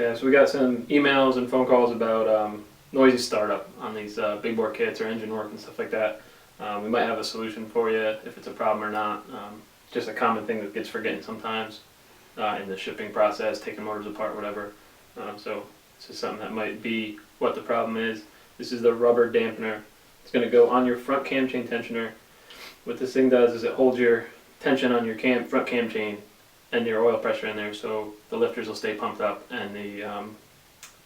Yeah, so we got some emails and phone calls about noisy startup on these big bore kits or engine work and stuff like that. We might have a solution for you if it's a problem or not. Just a common thing that gets forgotten sometimes in the shipping process, taking motors apart, whatever. So this is something that might be what the problem is. This is the rubber dampener. It's going to go on your front cam chain tensioner. What this thing does is it holds your tension on your front cam chain and your oil pressure in there, so the lifters will stay pumped up and the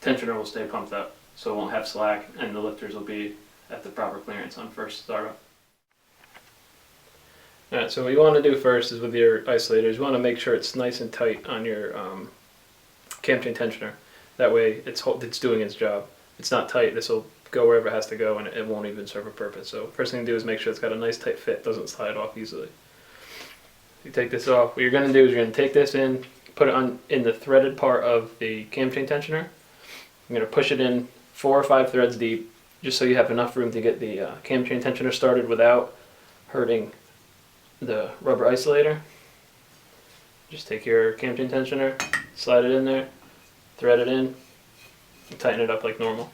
tensioner will stay pumped up, so it won't have slack and the lifters will be at the proper clearance on first startup. Alright, so what you want to do first is with your isolators, you want to make sure it's nice and tight on your cam chain tensioner. That way it's doing its job. If it's not tight, this will go wherever it has to go and it won't even serve a purpose. So first thing to do is make sure it's got a nice tight fit, doesn't slide off easily. You take this off, what you're going to do is you're going to take this in, put it on in the threaded part of the cam chain tensioner. I'm going to push it in 4 or 5 threads deep, just so you have enough room to get the cam chain tensioner started without hurting the rubber isolator. Just take your cam chain tensioner, slide it in there, thread it in, and tighten it up like normal.